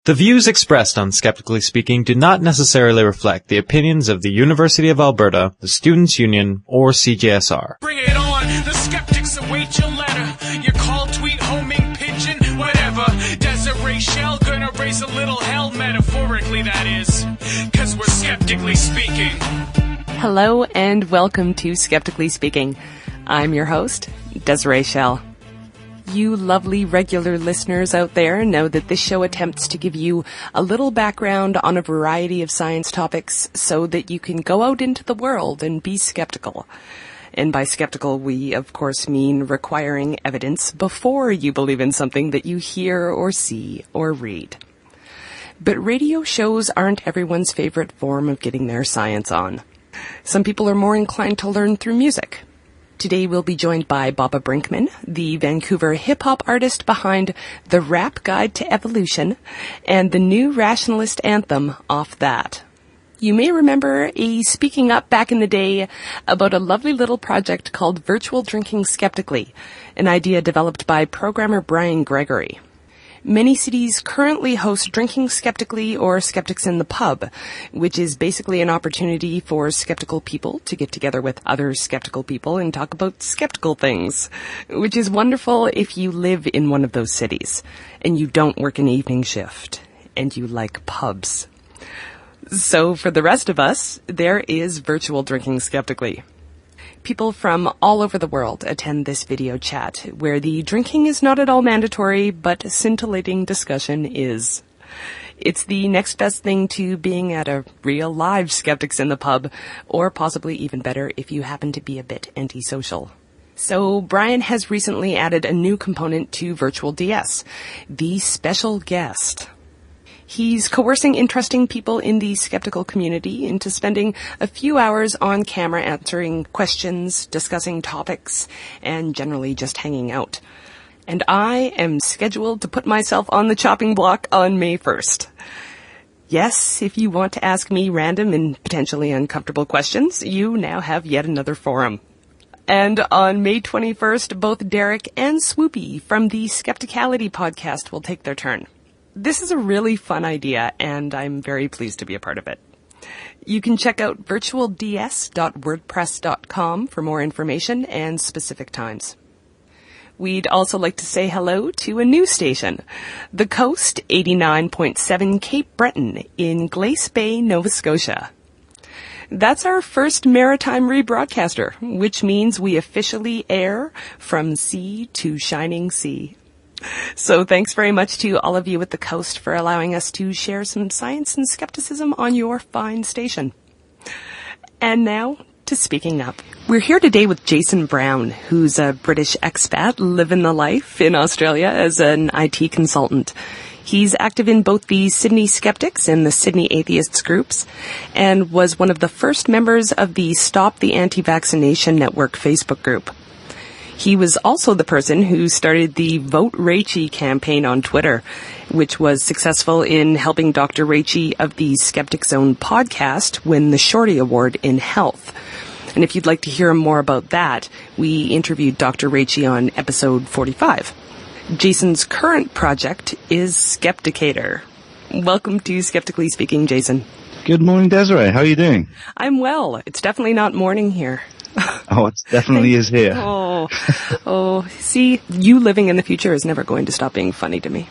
The views expressed on Skeptically Speaking do not necessarily reflect the opinions of the University of Alberta, the Students' Union, or CJSR. Bring it on! The skeptics await your letter. Your call, tweet, homing, pigeon, whatever. Desiree Shell gonna raise a little hell, metaphorically that is. 'Cause we're skeptically speaking. Hello and welcome to Skeptically Speaking. I'm your host, Desiree Shell. You lovely regular listeners out there know that this show attempts to give you a little background on a variety of science topics so that you can go out into the world and be skeptical. And by skeptical, we of course mean requiring evidence before you believe in something that you hear or see or read. But radio shows aren't everyone's favorite form of getting their science on. Some people are more inclined to learn through music. Today we'll be joined by Baba Brinkman, the Vancouver hip-hop artist behind The Rap Guide to Evolution and the new Rationalist anthem off that. You may remember a speaking up back in the day about a lovely little project called Virtual Drinking Skeptically, an idea developed by programmer Brian Gregory. Many cities currently host Drinking Skeptically or Skeptics in the Pub, which is basically an opportunity for skeptical people to get together with other skeptical people and talk about skeptical things, which is wonderful if you live in one of those cities and you don't work an evening shift and you like pubs. So for the rest of us, there is Virtual Drinking Skeptically. People from all over the world attend this video chat, where the drinking is not at all mandatory, but scintillating discussion is. It's the next best thing to being at a real live Skeptics in the Pub, or possibly even better if you happen to be a bit antisocial. So Brian has recently added a new component to Virtual DS, the special guest. He's coercing interesting people in the skeptical community into spending a few hours on camera answering questions, discussing topics, and generally just hanging out. And I am scheduled to put myself on the chopping block on May 1st. Yes, if you want to ask me random and potentially uncomfortable questions, you now have yet another forum. And on May 21st, both Derek and Swoopy from the Skepticality podcast will take their turn. This is a really fun idea, and I'm very pleased to be a part of it. You can check out virtualds.wordpress.com for more information and specific times. We'd also like to say hello to a new station, The Coast 89.7 Cape Breton in Glace Bay, Nova Scotia. That's our first maritime rebroadcaster, which means we officially air from sea to shining sea. So thanks very much to all of you at the Coast for allowing us to share some science and skepticism on your fine station. And now to Speaking Up. We're here today with Jason Brown, who's a British expat living the life in Australia as an IT consultant. He's active in both the Sydney Skeptics and the Sydney Atheists groups, and was one of the first members of the Stop the Anti-Vaccination Network Facebook group. He was also the person who started the Vote Rachie campaign on Twitter, which was successful in helping Dr. Rachie of the Skeptic Zone podcast win the Shorty Award in Health. And if you'd like to hear more about that, we interviewed Dr. Rachie on episode 45. Jason's current project is Skepticator. Welcome to Skeptically Speaking, Jason. Good morning, Desiree. How are you doing? I'm well. It's definitely not morning here. Oh, it definitely is here. See, you living in the future is never going to stop being funny to me.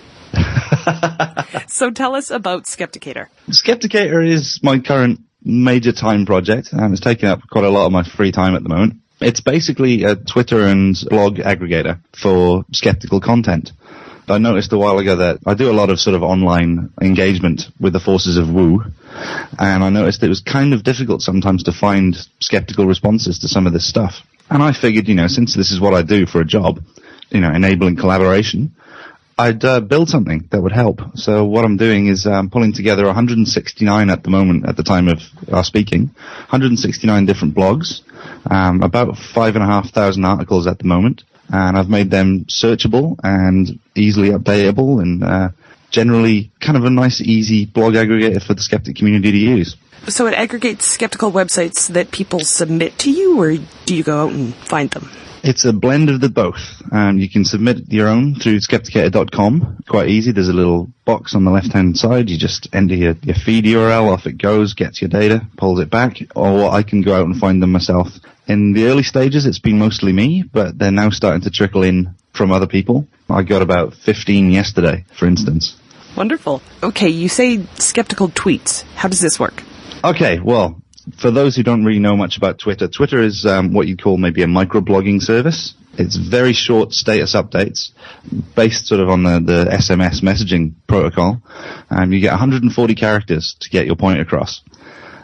So tell us about Skepticator. Skepticator is my current major time project, and it's taking up quite a lot of my free time at the moment. It's basically a Twitter and blog aggregator for skeptical content. I noticed a while ago that I do a lot of sort of online engagement with the forces of woo, and I noticed it was kind of difficult sometimes to find skeptical responses to some of this stuff. And I figured, since this is what I do for a job, enabling collaboration, I'd build something that would help. So what I'm doing is pulling together 169 at the moment, at the time of our speaking, 169 different blogs, about 5,500 articles at the moment. And I've made them searchable and easily updatable and generally kind of a nice, easy blog aggregator for the skeptic community to use. So it aggregates skeptical websites that people submit to you, or do you go out and find them? It's a blend of the both. You can submit your own through skepticator.com. Quite easy. There's a little box on the left-hand side. You just enter your feed URL, off it goes, gets your data, pulls it back, or I can go out and find them myself. In the early stages, it's been mostly me, but they're now starting to trickle in from other people. I got about 15 yesterday, for instance. Wonderful. Okay, you say skeptical tweets. How does this work? Okay, well, for those who don't really know much about Twitter, Twitter is what you'd call maybe a microblogging service. It's very short status updates based sort of on the SMS messaging protocol. You get 140 characters to get your point across.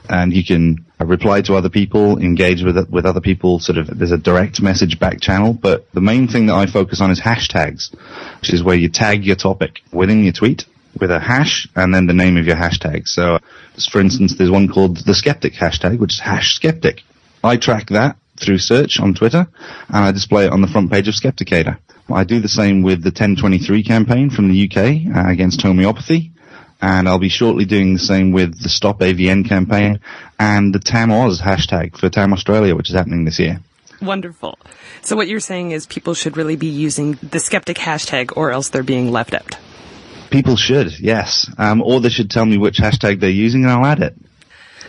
And you can reply to other people, engage with other people, sort of, there's a direct message back channel. But the main thing that I focus on is hashtags, which is where you tag your topic within your tweet with a hash and then the name of your hashtag. So, for instance, there's one called the skeptic hashtag, which is #skeptic. I track that through search on Twitter, and I display it on the front page of Skepticator. I do the same with the 1023 campaign from the UK against homeopathy, and I'll be shortly doing the same with the Stop AVN campaign and the Tam Oz hashtag for Tam Australia, which is happening this year. Wonderful. So what you're saying is people should really be using the skeptic hashtag, or else they're being left out. People should, yes. Or they should tell me which hashtag they're using and I'll add it.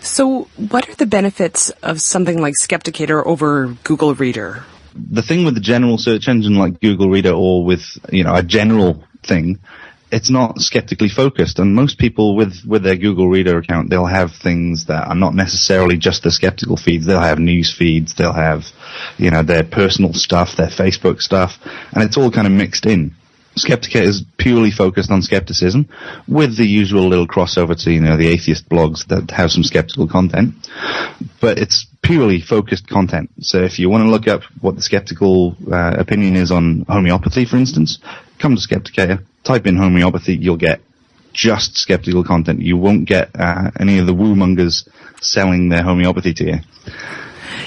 So what are the benefits of something like Skepticator over Google Reader? The thing with the general search engine like Google Reader or with, a general thing, it's not skeptically focused. And most people with their Google Reader account, they'll have things that are not necessarily just the skeptical feeds. They'll have news feeds, they'll have, their personal stuff, their Facebook stuff, and it's all kind of mixed in. Skepticator is purely focused on skepticism, with the usual little crossover to, the atheist blogs that have some skeptical content. But it's purely focused content. So if you want to look up what the skeptical opinion is on homeopathy, for instance, come to Skepticator, type in homeopathy, you'll get just skeptical content. You won't get any of the woo-mongers selling their homeopathy to you.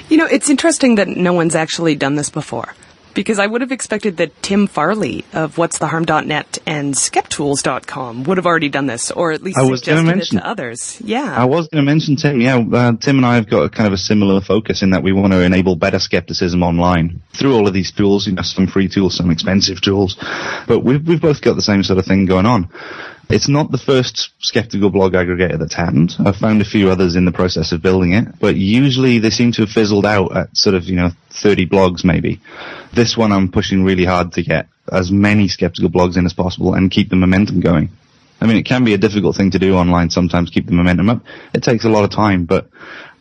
It's interesting that no one's actually done this before. Because I would have expected that Tim Farley of whatstheharm.net and skeptools.com would have already done this, or at least suggested it to others. Yeah. I was going to mention Tim. Yeah, Tim and I have got a kind of a similar focus in that we want to enable better skepticism online through all of these tools, some free tools, some expensive tools. But we've both got the same sort of thing going on. It's not the first skeptical blog aggregator that's happened. I've found a few others in the process of building it, but usually they seem to have fizzled out at sort of, 30 blogs maybe. This one I'm pushing really hard to get as many skeptical blogs in as possible and keep the momentum going. I mean, it can be a difficult thing to do online sometimes, keep the momentum up. It takes a lot of time, but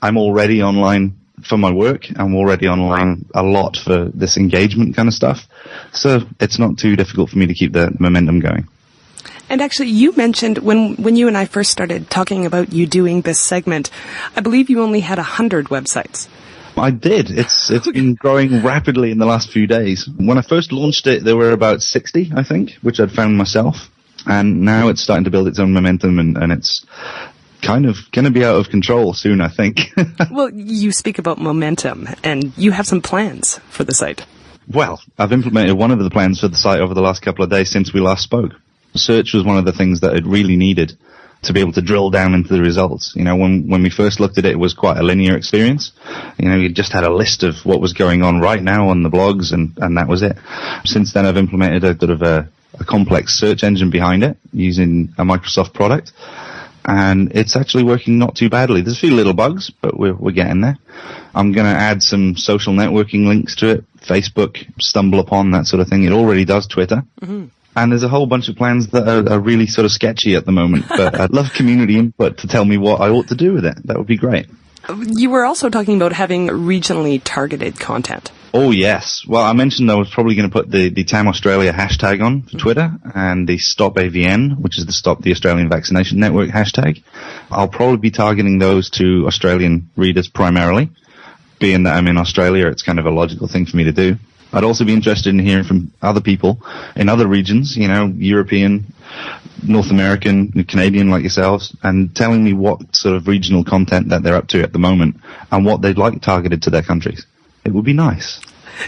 I'm already online for my work. I'm already online a lot for this engagement kind of stuff. So it's not too difficult for me to keep the momentum going. And actually, you mentioned when you and I first started talking about you doing this segment, I believe you only had 100 websites. I did. It's been growing rapidly in the last few days. When I first launched it, there were about 60, I think, which I'd found myself. And now it's starting to build its own momentum, and it's kind of going to be out of control soon, I think. Well, you speak about momentum, and you have some plans for the site. Well, I've implemented one of the plans for the site over the last couple of days since we last spoke. Search was one of the things that it really needed to be able to drill down into the results. When we first looked at it, it was quite a linear experience. You just had a list of what was going on right now on the blogs, and that was it. Since then, I've implemented a sort of a complex search engine behind it using a Microsoft product, and it's actually working not too badly. There's a few little bugs, but we're getting there. I'm going to add some social networking links to it, Facebook, StumbleUpon, that sort of thing. It already does Twitter. Mm-hmm. And there's a whole bunch of plans that are really sort of sketchy at the moment, but I'd love community input to tell me what I ought to do with it. That would be great. You were also talking about having regionally targeted content. Oh, yes. Well, I mentioned I was probably going to put the Tam Australia hashtag on for Twitter and the Stop AVN, which is the Stop the Australian Vaccination Network hashtag. I'll probably be targeting those to Australian readers primarily. Being that I'm in Australia, it's kind of a logical thing for me to do. I'd also be interested in hearing from other people in other regions, European, North American, Canadian like yourselves, and telling me what sort of regional content that they're up to at the moment and what they'd like targeted to their countries. It would be nice.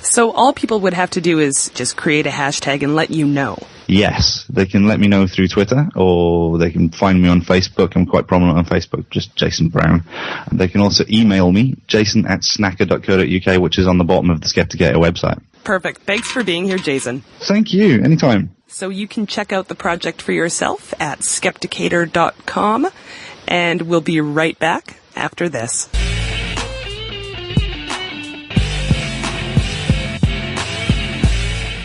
So all people would have to do is just create a hashtag and let you know. Yes, they can let me know through Twitter, or they can find me on Facebook. I'm quite prominent on Facebook, just Jason Brown. And they can also email me, jason@snacker.co.uk, which is on the bottom of the Skepticator website. Perfect. Thanks for being here, Jason. Thank you. Anytime. So you can check out the project for yourself at skepticator.com, and we'll be right back after this.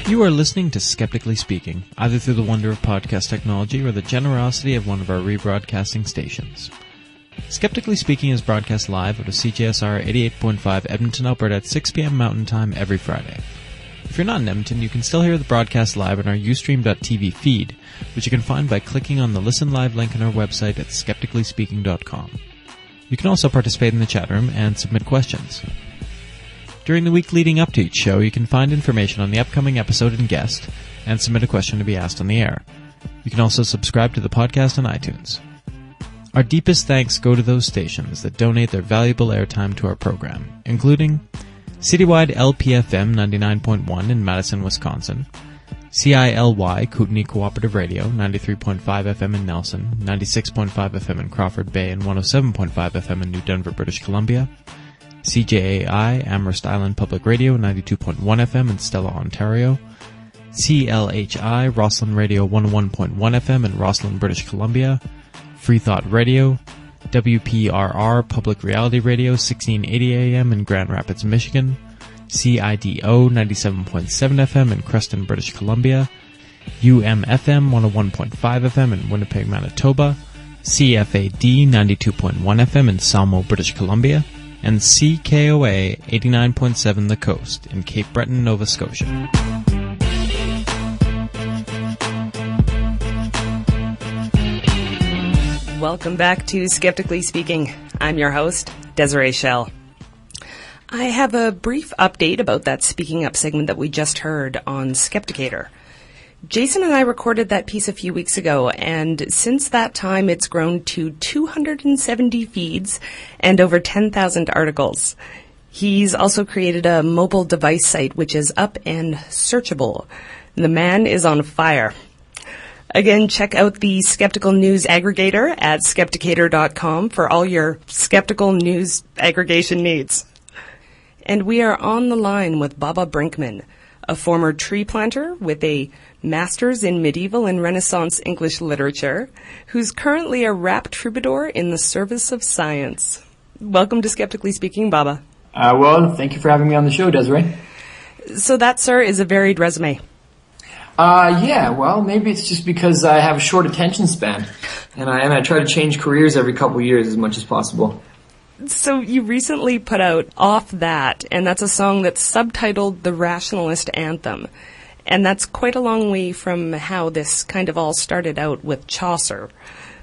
You are listening to Skeptically Speaking, either through the wonder of podcast technology or the generosity of one of our rebroadcasting stations. Skeptically Speaking is broadcast live out of CJSR 88.5 Edmonton, Alberta at 6 p.m. Mountain Time every Friday. If you're not in Edmonton, you can still hear the broadcast live on our Ustream.tv feed, which you can find by clicking on the Listen Live link on our website at skepticallyspeaking.com. You can also participate in the chat room and submit questions. During the week leading up to each show, you can find information on the upcoming episode and guest, and submit a question to be asked on the air. You can also subscribe to the podcast on iTunes. Our deepest thanks go to those stations that donate their valuable airtime to our program, including Citywide LPFM 99.1 in Madison, Wisconsin, CILY Kootenai Cooperative Radio 93.5 FM in Nelson, 96.5 FM in Crawford Bay, and 107.5 FM in New Denver, British Columbia, CJAI Amherst Island Public Radio 92.1 FM in Stella, Ontario, CLHI Roslyn Radio 101.1 FM in Roslyn, British Columbia, Free Thought Radio, WPRR Public Reality Radio 1680 AM in Grand Rapids, Michigan, CIDO 97.7 FM in Creston, British Columbia, UMFM 101.5 FM in Winnipeg, Manitoba, CFAD 92.1 FM in Salmo, British Columbia, and CKOA 89.7 The Coast in Cape Breton, Nova Scotia. Welcome back to Skeptically Speaking. I'm your host, Desiree Schell. I have a brief update about that Speaking Up segment that we just heard on Skepticator. Jason and I recorded that piece a few weeks ago, and since that time it's grown to 270 feeds and over 10,000 articles. He's also created a mobile device site which is up and searchable. The man is on fire. Again, check out the Skeptical News Aggregator at skepticator.com for all your skeptical news aggregation needs. And we are on the line with Baba Brinkman, a former tree planter with a master's in medieval and Renaissance English literature, who's currently a rap troubadour in the service of science. Welcome to Skeptically Speaking, Baba. Well, thank you for having me on the show, Desiree. So that, sir, is a varied resume. Yeah, well, maybe it's just because I have a short attention span, and I try to change careers every couple of years as much as possible. So you recently put out Off That, and that's a song that's subtitled The Rationalist Anthem. And that's quite a long way from how this kind of all started out with Chaucer.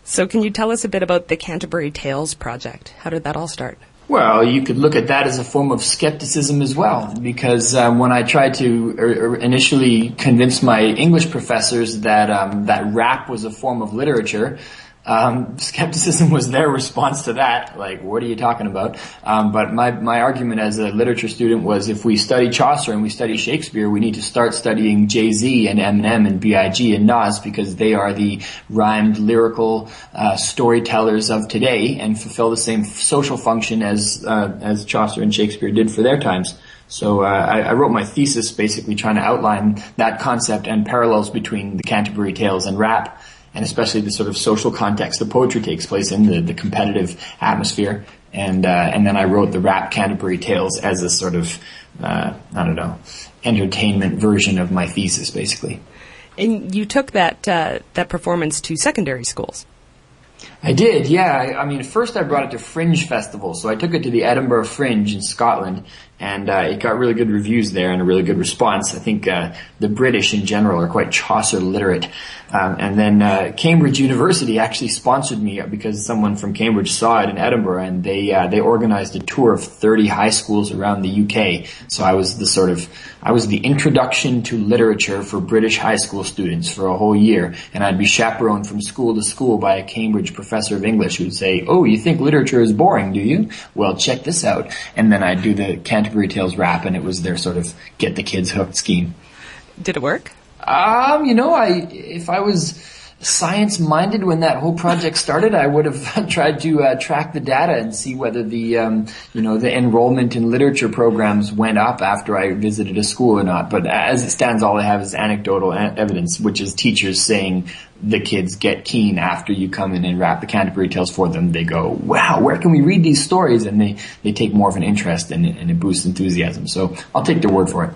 So can you tell us a bit about the Canterbury Tales project? How did that all start? Well, you could look at that as a form of skepticism as well, because when I tried to initially convince my English professors that rap was a form of literature, skepticism was their response to that. Like, what are you talking about? But my argument as a literature student was, if we study Chaucer and we study Shakespeare, we need to start studying Jay-Z and Eminem and B.I.G. and Nas, because they are the rhymed lyrical storytellers of today and fulfill the same social function as Chaucer and Shakespeare did for their times. So I wrote my thesis basically trying to outline that concept and parallels between the Canterbury Tales and rap, and especially the sort of social context the poetry takes place in, the competitive atmosphere. And then I wrote the rap Canterbury Tales as a sort of, entertainment version of my thesis, basically. And you took that performance to secondary schools. I did, yeah. I mean, first I brought it to Fringe Festival. So I took it to the Edinburgh Fringe in Scotland, and it got really good reviews there and a really good response. I think the British in general are quite Chaucer literate. And then Cambridge University actually sponsored me because someone from Cambridge saw it in Edinburgh, and they organized a tour of 30 high schools around the UK. So I was the introduction to literature for British high school students for a whole year, and I'd be chaperoned from school to school by a Cambridge professor of English who'd say, "Oh, you think literature is boring, do you? Well, check this out." And then I'd do the Canterbury Canterbury Tales rap, and it was their sort of get the kids hooked scheme. Did it work? If I was science-minded when that whole project started, I would have tried to track the data and see whether the enrollment in literature programs went up after I visited a school or not. But as it stands, all I have is anecdotal evidence, which is teachers saying the kids get keen after you come in and rap the Canterbury Tales for them. They go, wow, where can we read these stories? And they take more of an interest and it boosts enthusiasm. So I'll take their word for it.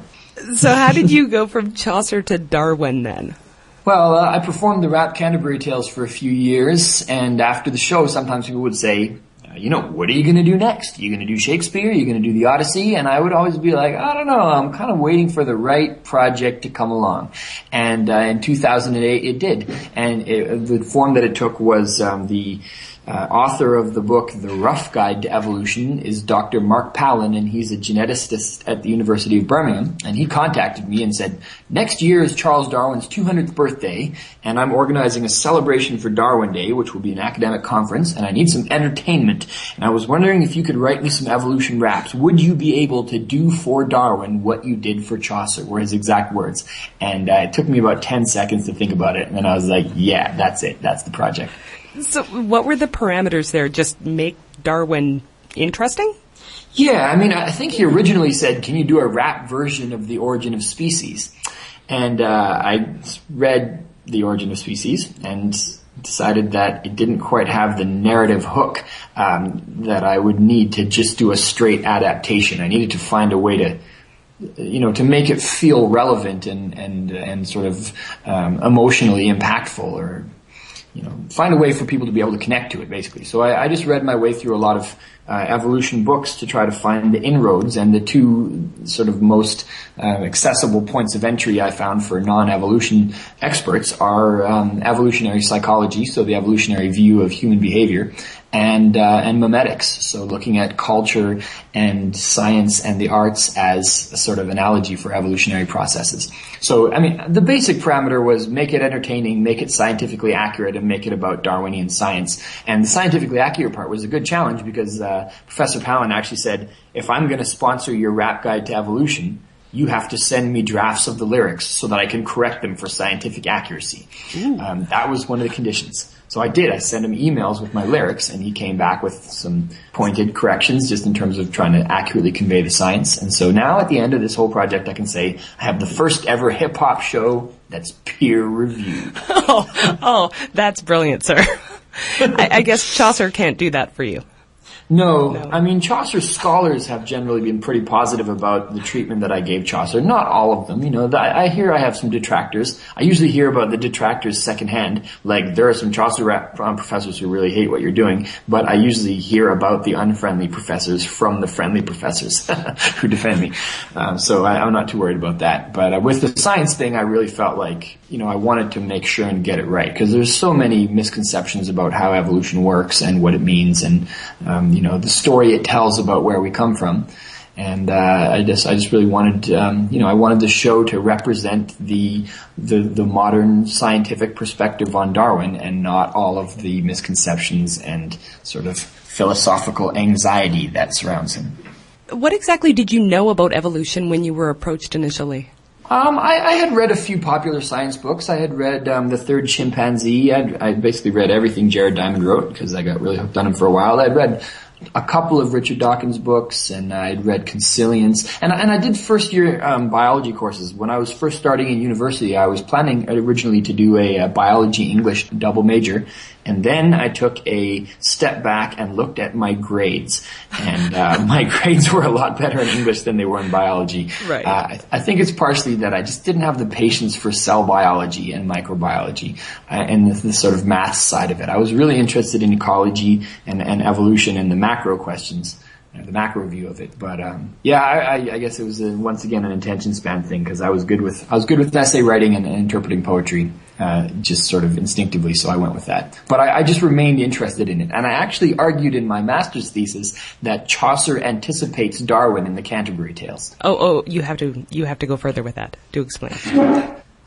So how did you go from Chaucer to Darwin then? Well, I performed the rap Canterbury Tales for a few years, and after the show, sometimes people would say, what are you going to do next? Are you going to do Shakespeare? Are you going to do the Odyssey? And I would always be like, I don't know, I'm kind of waiting for the right project to come along. And in 2008, it did. And the form that it took was the author of the book, The Rough Guide to Evolution, is Dr. Mark Palin, and he's a geneticist at the University of Birmingham. And he contacted me and said, next year is Charles Darwin's 200th birthday, and I'm organizing a celebration for Darwin Day, which will be an academic conference, and I need some entertainment. And I was wondering if you could write me some evolution raps. Would you be able to do for Darwin what you did for Chaucer, were his exact words. And it took me about 10 seconds to think about it, and then I was like, yeah, that's it. That's the project. So what were the parameters there? Just make Darwin interesting? Yeah, I think he originally said, can you do a rap version of The Origin of Species? And I read The Origin of Species and decided that it didn't quite have the narrative hook that I would need to just do a straight adaptation. I needed to find a way to make it feel relevant and sort of emotionally impactful, or find a way for people to be able to connect to it, basically. So I just read my way through a lot of evolution books to try to find the inroads, and the two sort of most accessible points of entry I found for non-evolution experts are evolutionary psychology, so the evolutionary view of human behavior, and memetics, so looking at culture and science and the arts as a sort of analogy for evolutionary processes. So, the basic parameter was make it entertaining, make it scientifically accurate, and make it about Darwinian science. And the scientifically accurate part was a good challenge because Professor Palin actually said, if I'm going to sponsor your rap guide to evolution, you have to send me drafts of the lyrics so that I can correct them for scientific accuracy. That was one of the conditions. So I did. I sent him emails with my lyrics, and he came back with some pointed corrections just in terms of trying to accurately convey the science. And so now at the end of this whole project, I can say I have the first ever hip-hop show that's peer-reviewed. Oh, that's brilliant, sir. I guess Chaucer can't do that for you. No. Chaucer's scholars have generally been pretty positive about the treatment that I gave Chaucer. Not all of them, I hear I have some detractors. I usually hear about the detractors secondhand. Like, there are some Chaucer professors who really hate what you're doing, but I usually hear about the unfriendly professors from the friendly professors who defend me. So I'm not too worried about that. But with the science thing, I really felt like, I wanted to make sure and get it right, because there's so many misconceptions about how evolution works and what it means, and the story it tells about where we come from. And I just really wanted, I wanted the show to represent the modern scientific perspective on Darwin, and not all of the misconceptions and sort of philosophical anxiety that surrounds him. What exactly did you know about evolution when you were approached initially? I had read a few popular science books. I had read The Third Chimpanzee. I basically read everything Jared Diamond wrote because I got really hooked on him for a while. I'd read a couple of Richard Dawkins books, and I'd read Consilience. And I did first-year biology courses. When I was first starting in university, I was planning originally to do a biology-English double major. And then I took a step back and looked at my grades. And my grades were a lot better in English than they were in biology. Right. I think it's partially that I just didn't have the patience for cell biology and microbiology and the sort of math side of it. I was really interested in ecology and evolution and the macro questions, the macro view of it. But I guess it was once again an attention span thing, because I was good with essay writing and interpreting poetry. Just sort of instinctively, so I went with that. But I just remained interested in it. And I actually argued in my master's thesis that Chaucer anticipates Darwin in the Canterbury Tales. Oh, you have to go further with that. Do explain.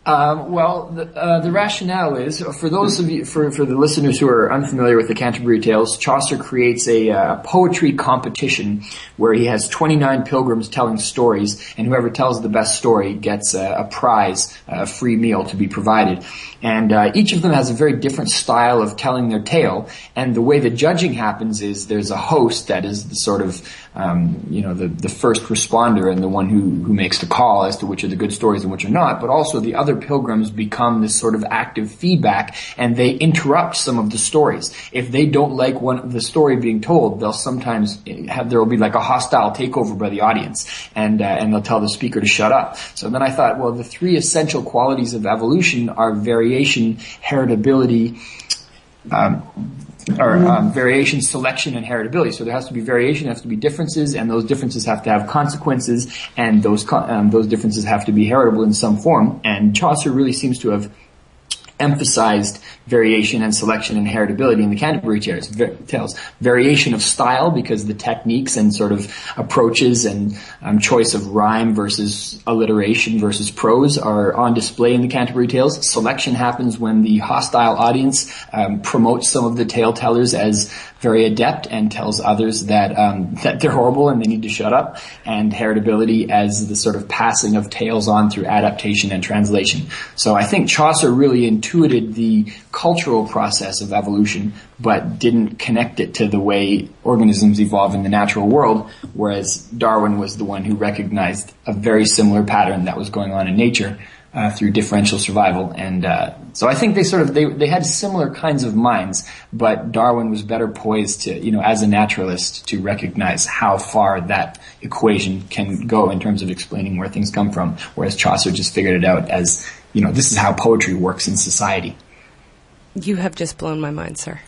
The rationale is, for those of you, for the listeners who are unfamiliar with the Canterbury Tales, Chaucer creates a poetry competition where he has 29 pilgrims telling stories, and whoever tells the best story gets a prize, a free meal to be provided. And each of them has a very different style of telling their tale, and the way the judging happens is there's a host that is the sort of, the first responder and the one who makes the call as to which are the good stories and which are not, but also the other pilgrims become this sort of active feedback, and they interrupt some of the stories. If they don't like the story being told, they'll sometimes there will be like a hostile takeover by the audience, and they'll tell the speaker to shut up. So then I thought, well, the three essential qualities of evolution are variation, heritability, variation, selection, and heritability. So there has to be variation, there has to be differences, and those differences have to have consequences, and those differences have to be heritable in some form. And Chaucer really seems to have emphasized variation and selection and heritability in the Canterbury Tales. Variation of style, because the techniques and sort of approaches and choice of rhyme versus alliteration versus prose are on display in the Canterbury Tales. Selection happens when the hostile audience promotes some of the tale tellers as very adept and tells others that they're horrible and they need to shut up. And heritability as the sort of passing of tales on through adaptation and translation. So I think Chaucer really intuited the cultural process of evolution, but didn't connect it to the way organisms evolve in the natural world, whereas Darwin was the one who recognized a very similar pattern that was going on in nature through differential survival. And so I think they had similar kinds of minds, but Darwin was better poised to, as a naturalist, to recognize how far that equation can go in terms of explaining where things come from, whereas Chaucer just figured it out as, this is how poetry works in society. You have just blown my mind, sir.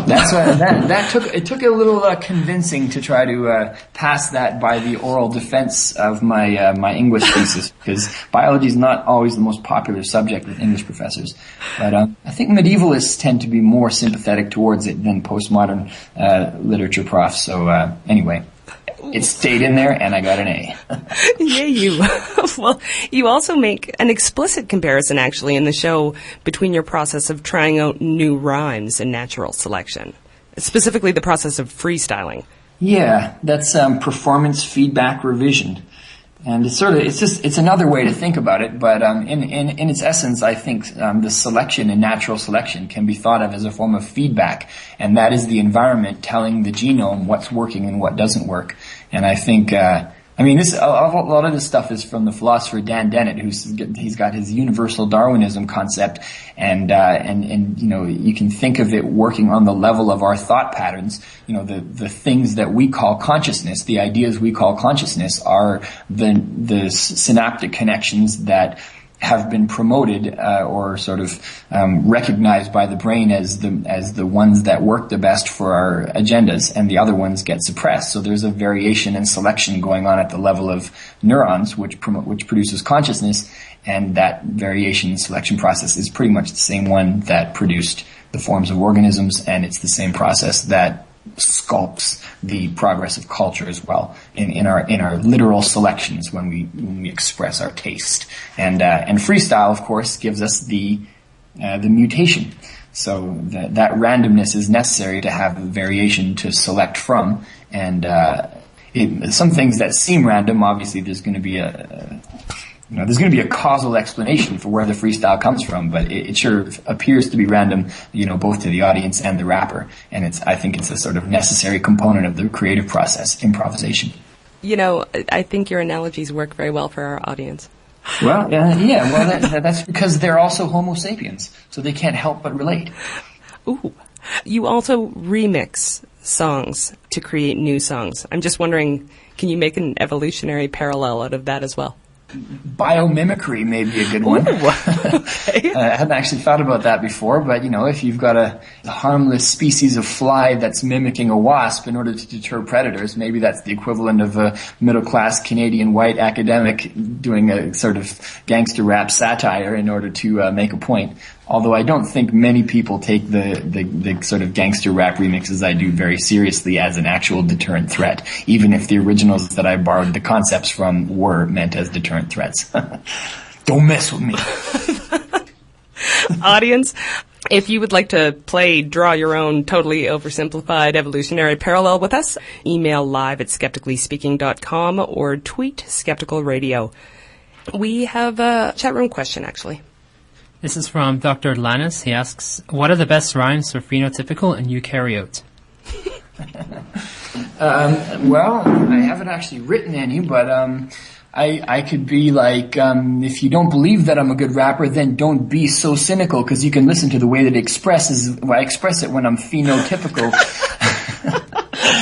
That's it took a little convincing to try to pass that by the oral defense of my English thesis, because biology is not always the most popular subject with English professors. But I think medievalists tend to be more sympathetic towards it than postmodern literature profs. So anyway. It stayed in there, and I got an A. Yeah, you. Well, you also make an explicit comparison, actually, in the show between your process of trying out new rhymes and natural selection, specifically the process of freestyling. Yeah, that's performance feedback revision. And it's another way to think about it, but in its essence, I think the selection and natural selection can be thought of as a form of feedback, and that is the environment telling the genome what's working and what doesn't work. And I think, a lot of this stuff is from the philosopher Dan Dennett, he's got his universal Darwinism concept, and you can think of it working on the level of our thought patterns. The things that we call consciousness, the ideas we call consciousness, are the synaptic connections that have been promoted or sort of recognized by the brain as the ones that work the best for our agendas, and the other ones get suppressed. So there's a variation and selection going on at the level of neurons, which produces consciousness, and that variation and selection process is pretty much the same one that produced the forms of organisms, and it's the same process that sculpts the progress of culture as well in our literal selections when we express our taste. And freestyle, of course, gives us the mutation. So that randomness is necessary to have variation to select from. And some things that seem random, obviously, there's going to be a causal explanation for where the freestyle comes from, but it sure appears to be random, both to the audience and the rapper. And I think it's a sort of necessary component of the creative process, improvisation. I think your analogies work very well for our audience. Well, that's because they're also Homo sapiens, so they can't help but relate. Ooh. You also remix songs to create new songs. I'm just wondering, can you make an evolutionary parallel out of that as well? Biomimicry may be a good one. Okay. I hadn't actually thought about that before, but if you've got a harmless species of fly that's mimicking a wasp in order to deter predators, maybe that's the equivalent of a middle-class Canadian white academic doing a sort of gangster rap satire in order to make a point. Although I don't think many people take the sort of gangster rap remixes I do very seriously as an actual deterrent threat, even if the originals that I borrowed the concepts from were meant as deterrent threats. Don't mess with me. Audience, if you would like to draw your own totally oversimplified evolutionary parallel with us, email live@skepticallyspeaking.com or tweet Skeptical Radio. We have a chat room question, actually. This is from Dr. Lannis. He asks, what are the best rhymes for phenotypical and eukaryote? Well, I haven't actually written any, but I could be like, if you don't believe that I'm a good rapper, then don't be so cynical, because you can listen to the way that I express it when I'm phenotypical.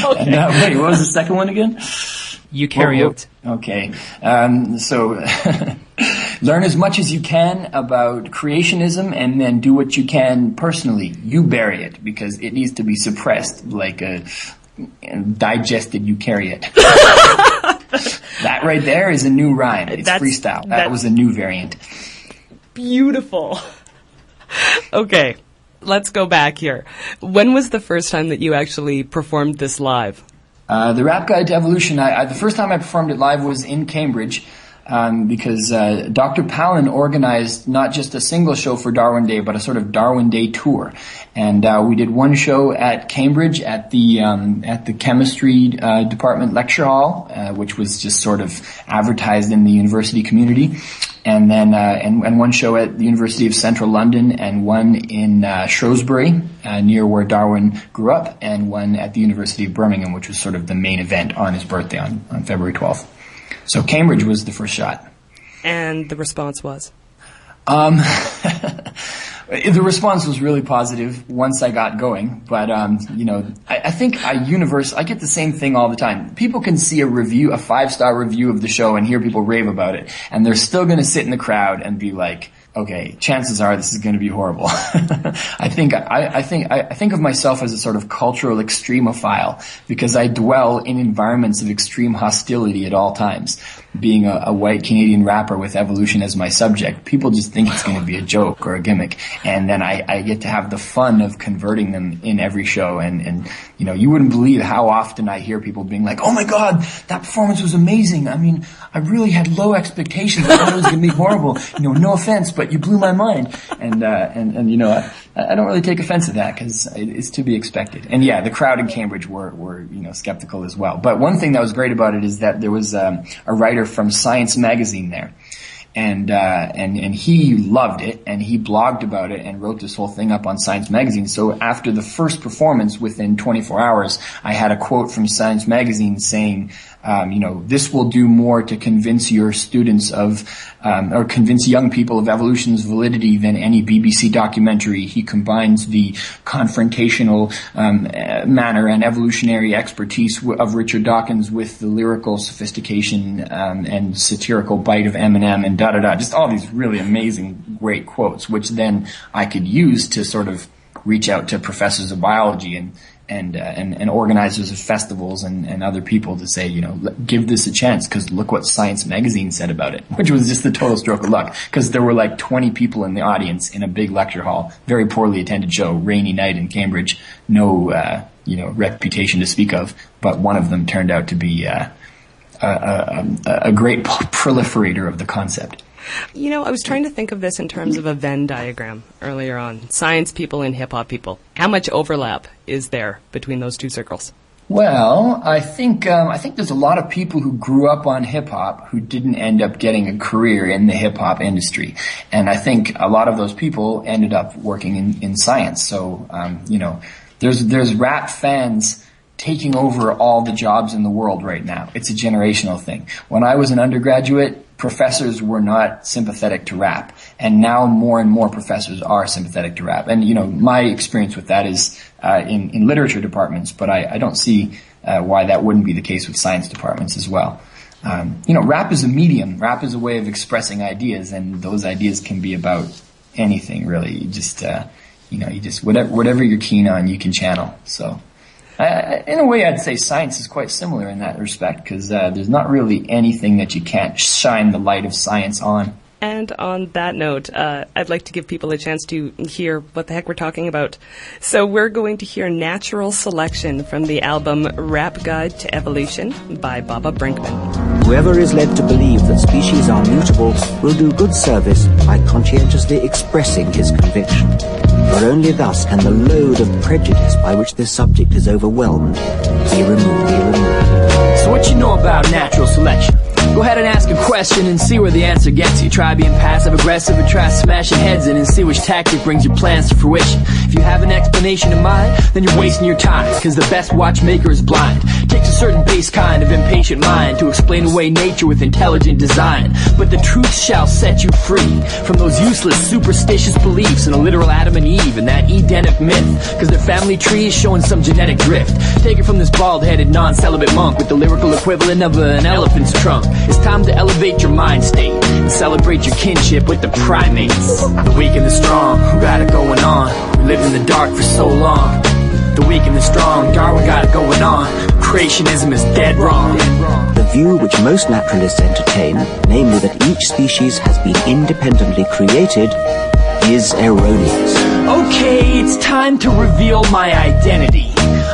Okay. And, wait, what was the second one again? Eukaryote. Okay. So learn as much as you can about creationism and then do what you can personally. You bury it, because it needs to be suppressed like a digested eukaryote. That right there is a new rhyme. It's freestyle. That was a new variant. Beautiful. Okay, let's go back here. When was the first time that you actually performed this live? The Rap Guide to Evolution, the first time I performed it live was in Cambridge, because Dr. Palin organized not just a single show for Darwin Day, but a sort of Darwin Day tour. And we did one show at Cambridge at the chemistry department lecture hall, which was just sort of advertised in the university community. And then and one show at the University of Central London, and one in Shrewsbury, near where Darwin grew up, and one at the University of Birmingham, which was sort of the main event on his birthday on February 12th. So Cambridge was the first shot. And the response was? The response was really positive once I got going, but I think I get the same thing all the time. People can see a 5-star review of the show and hear people rave about it, and they're still going to sit in the crowd and be like, okay, chances are this is going to be horrible. I think of myself as a sort of cultural extremophile, because I dwell in environments of extreme hostility at all times. Being a white Canadian rapper with evolution as my subject, people just think it's going to be a joke or a gimmick, and then I get to have the fun of converting them in every show. And you wouldn't believe how often I hear people being like, "Oh my God, that performance was amazing. I mean, I really had low expectations. I thought it was going to be horrible. No offense, but you blew my mind." And I don't really take offense to that, because it's to be expected. And yeah, the crowd in Cambridge were skeptical as well. But one thing that was great about it is that there was a writer from Science magazine there, and he loved it, and he blogged about it and wrote this whole thing up on Science magazine. So after the first performance, within 24 hours, I had a quote from Science magazine saying, this will do more to convince your students or convince young people of evolution's validity than any BBC documentary. He combines the confrontational manner and evolutionary expertise of Richard Dawkins with the lyrical sophistication and satirical bite of Eminem, and da-da-da. Just all these really amazing, great quotes, which then I could use to sort of reach out to professors of biology and organizers of festivals and other people to say, give this a chance, because look what Science magazine said about it, which was just a total stroke of luck, because there were like 20 people in the audience in a big lecture hall, very poorly attended show, rainy night in Cambridge, no reputation to speak of, but one of them turned out to be a great proliferator of the concept. I was trying to think of this in terms of a Venn diagram earlier on. Science people and hip-hop people. How much overlap is there between those two circles? Well, I think there's a lot of people who grew up on hip-hop who didn't end up getting a career in the hip-hop industry. And I think a lot of those people ended up working in science. So, there's rap fans taking over all the jobs in the world right now. It's a generational thing. When I was an undergraduate, professors were not sympathetic to rap, and now more and more professors are sympathetic to rap. And my experience with that is in literature departments, but I don't see why that wouldn't be the case with science departments as well. Rap is a medium. Rap is a way of expressing ideas, and those ideas can be about anything really. You just whatever you're keen on, you can channel. So. In a way, I'd say science is quite similar in that respect, because there's not really anything that you can't shine the light of science on. And on that note, I'd like to give people a chance to hear what the heck we're talking about. So we're going to hear Natural Selection from the album Rap Guide to Evolution by Baba Brinkman. Whoever is led to believe that species are mutable will do good service by conscientiously expressing his conviction. For only thus can the load of prejudice by which this subject is overwhelmed be removed. So what you know about natural selection? Go ahead and ask a question and see where the answer gets you. Try being passive-aggressive or try smashing heads in and see which tactic brings your plans to fruition. If you have an explanation in mind, then you're wasting your time, because the best watchmaker is blind. Takes a certain base kind of impatient mind to explain away nature with intelligent design. But the truth shall set you free from those useless, superstitious beliefs in a literal Adam and Eve and that Edenic myth, because their family tree is showing some genetic drift. Take it from this bald-headed, non-celibate monk with the lyrical equivalent of an elephant's trunk. It's time to elevate your mind state and celebrate your kinship with the primates. The weak and the strong, who got it going on? We lived in the dark for so long. The weak and the strong, Darwin got it going on. Creationism is dead wrong. The view which most naturalists entertain, namely that each species has been independently created, is erroneous. Okay, it's time to reveal my identity.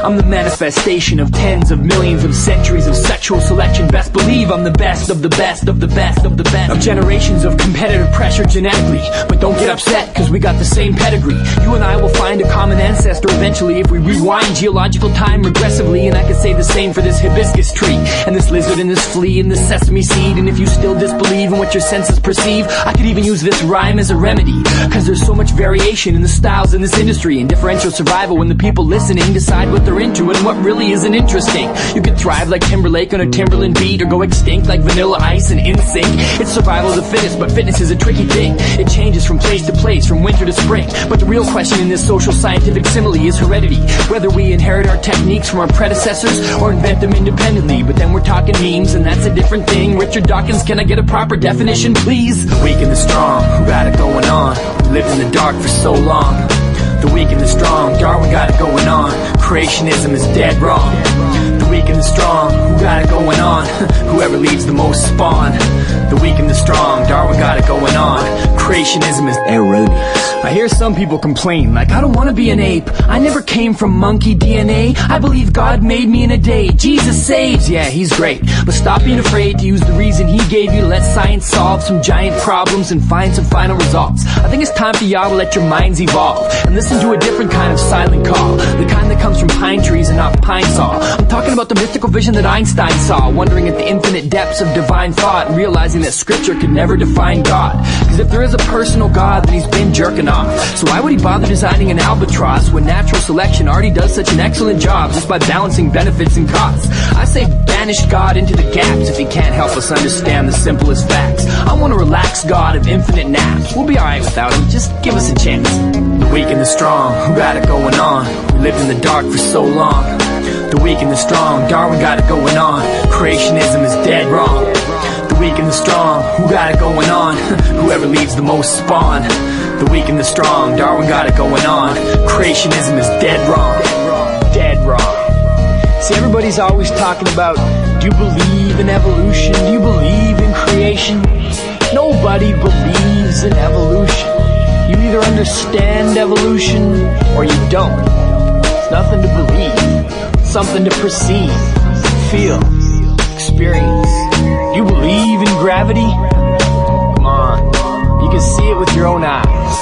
I'm the manifestation of tens of millions of centuries of sexual selection. Best believe I'm the best of the best of the best of the best of generations of competitive pressure genetically. But don't get upset, cause we got the same pedigree. You and I will find a common ancestor eventually if we rewind geological time regressively. And I could say the same for this hibiscus tree, and this lizard, and this flea, and this sesame seed. And if you still disbelieve in what your senses perceive, I could even use this rhyme as a remedy. Cause there's so much variation in the styles in this industry, and differential survival when the people listening decide what they're into and what really isn't interesting. You could thrive like Timberlake on a Timberland beat, or go extinct like Vanilla Ice and NSYNC. It's survival of the fittest, but fitness is a tricky thing. It changes from place to place, from winter to spring. But the real question in this social scientific simile is heredity. Whether we inherit our techniques from our predecessors or invent them independently. But then we're talking memes, and that's a different thing. Richard Dawkins, can I get a proper definition, please? The weak and the strong, who got it going on? We lived in the dark for so long. The weak and the strong, Darwin got it going on. Creationism is dead wrong. The weak and the strong, who got it going on? Whoever leaves the most spawn. The weak and the strong, Darwin got it going on. Creationism is erroneous. I hear some people complain, like, I don't want to be an ape. I never came from monkey DNA. I believe God made me in a day. Jesus saves, yeah, he's great. But stop being afraid to use the reason he gave you to let science solve some giant problems and find some final results. I think it's time for y'all to let your minds evolve and listen to a different kind of silent call, the kind that comes from pine trees and not pine saw. I'm talking about the mystical vision that Einstein saw, wondering at the infinite depths of divine thought and realizing that scripture could never define God. Because if there is a personal God, then he's been jerking off. So why would he bother designing an albatross when natural selection already does such an excellent job just by balancing benefits and costs? I say banish God into the gaps if he can't help us understand the simplest facts. I want to relax God of infinite naps. We'll be alright without him, just give us a chance. The weak and the strong, who got it going on? We lived in the dark for so long. The weak and the strong, Darwin got it going on. Creationism is dead wrong. The weak and the strong, who got it going on? Whoever leaves the most spawn. The weak and the strong, Darwin got it going on. Creationism is dead wrong. Dead wrong. See, everybody's always talking about, do you believe in evolution? Do you believe in creation? Nobody believes in evolution. You either understand evolution or you don't. It's nothing to believe, something to perceive, feel, experience. You believe in gravity? Come on, you can see it with your own eyes.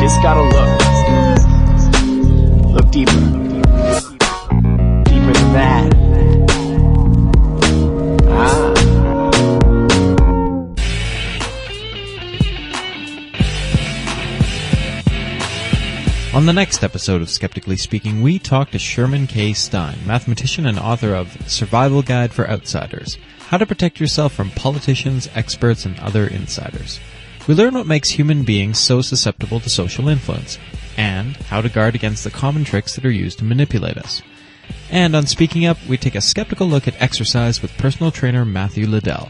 Just gotta look. Look deeper. Deeper than that. On the next episode of Skeptically Speaking, we talk to Sherman K. Stein, mathematician and author of Survival Guide for Outsiders, How to Protect Yourself from Politicians, Experts, and Other Insiders. We learn what makes human beings so susceptible to social influence, and how to guard against the common tricks that are used to manipulate us. And on Speaking Up, we take a skeptical look at exercise with personal trainer Matthew Liddell.